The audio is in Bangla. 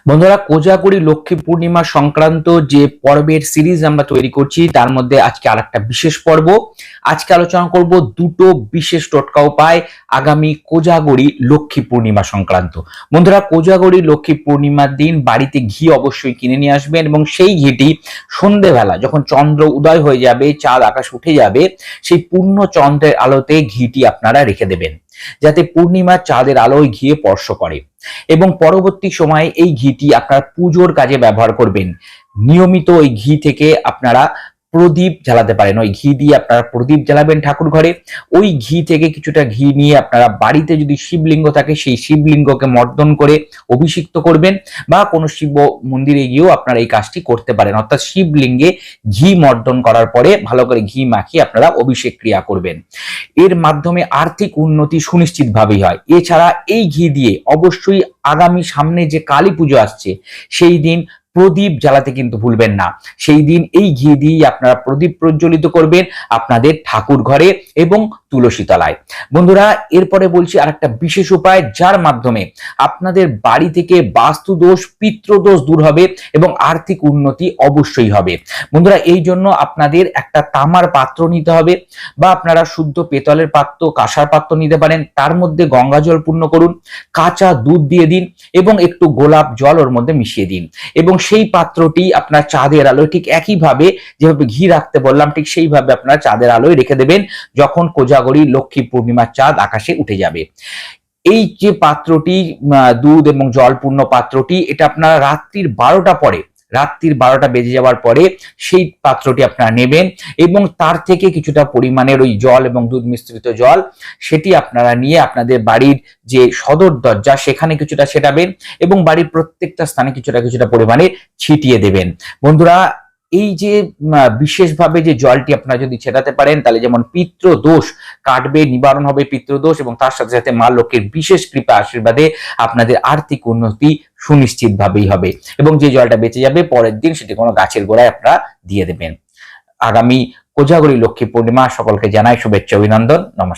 বন্ধুরা, কোজাগরি লক্ষ্মী পূর্ণিমা সংক্রান্ত যে পর্বের সিরিজ আমরা তৈরি করছি তার মধ্যে আজকে আরেকটা বিশেষ পর্ব। আজকে আলোচনা করব দুটো বিশেষ টোটকা উপায় আগামী কোজাগরি লক্ষ্মী পূর্ণিমা সংক্রান্ত। বন্ধুরা, কোজাগরি লক্ষ্মী পূর্ণিমার দিন বাড়িতে ঘি অবশ্যই কিনে নিয়ে আসবেন এবং সেই ঘিটি সন্ধেবেলা যখন চন্দ্র উদয় হয়ে যাবে, চাঁদ আকাশ উঠে যাবে, সেই পূর্ণ চন্দ্রের আলোতে ঘিটি আপনারা রেখে দেবেন যাতে পূর্ণিমার চাঁদের আলোয় ঘিয়ে স্পর্শ করে। এবং পরবর্তী সময়ে এই ঘিটি আপনার পুজোর কাজে ব্যবহার করবেন। নিয়মিত ওই ঘি থেকে আপনারা প্রদীপ জ্বালাতে পারেন। ওই ঘি দিয়ে আপনারা প্রদীপ জ্বালাবেন ঠাকুর ঘরে। ওই ঘি থেকে কিছুটা ঘি নিয়ে আপনারা বাড়িতে যদি শিবলিঙ্গ থাকে সেই শিবলিঙ্গকে মর্দন করে অভিষিক্ত করবেন, বা কোনো শিব মন্দিরে গিয়েও আপনারা এই কাজটি করতে পারেন। অর্থাৎ শিবলিঙ্গে ঘি মর্দন করার পরে ভালো করে ঘি মাখিয়ে আপনারা অভিষেক ক্রিয়া করবেন। এর মাধ্যমে আর্থিক উন্নতি সুনিশ্চিতভাবেই হয়। এছাড়া এই ঘি দিয়ে অবশ্যই আগামী সামনে যে কালী পুজো আসছে সেই দিন প্রদীপ জ্বালাতে কিন্তু ভুলবেন না। সেই দিন এই ঘি দিয়ে আপনারা প্রদীপ প্রজ্বলিত করবেন আপনাদের ঠাকুর ঘরে এবং তুলসী তলায়। বন্ধুরা, এরপরে বলছি আরেকটা বিশেষ উপায় যার মাধ্যমে আপনাদের বাড়ি থেকে বাস্তু দোষ, পিতৃদোষ দূর হবে এবং আর্থিক উন্নতি অবশ্যই হবে। বন্ধুরা, এই জন্য আপনাদের একটা তামার পাত্র নিতে হবে, বা আপনারা শুদ্ধ পেতলের পাত্র, কাঁসার পাত্র নিতে পারেন। তার মধ্যে গঙ্গা জল পূর্ণ করুন, কাঁচা দুধ দিয়ে দিন এবং একটু গোলাপ জল ওর মধ্যে মিশিয়ে দিন। এবং সেই পাত্রটি আপনার চাঁদের আলোয় ঠিক একইভাবে যেভাবে ঘি রাখতে বললাম ঠিক সেইভাবে আপনারা চাঁদের আলোয় রেখে দেবেন যখন কোজাগরি লক্ষ্মী পূর্ণিমার চাঁদ আকাশে উঠে যাবে। এই যে পাত্রটি, দুধ এবং জলপূর্ণ পাত্রটি, এটা আপনারা রাত্রির 12টা বেজে যাওয়ার পরে সেই পাত্রটি আপনারা নেবেন এবং তার থেকে কিছুটা পরিমাণের ওই জল এবং দুধ মিশ্রিত জল সেটি আপনারা নিয়ে আপনাদের বাড়ির যে সদর দরজা সেখানে কিছুটা ছেটাবেন এবং বাড়ির প্রত্যেকটা স্থানে কিছুটা কিছুটা পরিমাণে ছিটিয়ে দেবেন। বন্ধুরা, এই যে বিশেষভাবে যে জলটি আপনারা যদি ছেটাতে পারেন তাহলে যেমন পিতৃদোষ কাটবে, নিবারণ হবে পিতৃদোষ, এবং তার সাথে সাথে মা লক্ষ্মীর বিশেষ কৃপা আশীর্বাদে আপনাদের আর্থিক উন্নতি সুনিশ্চিতভাবেই হবে। এবং যে জলটা বেঁচে যাবে পরের দিন সেটি কোনো গাছের গোড়ায় আপনারা দিয়ে দেবেন। আগামী কোজাগরি লক্ষ্মী পূর্ণিমা সকলকে জানাই শুভেচ্ছা, অভিনন্দন, নমস্কার।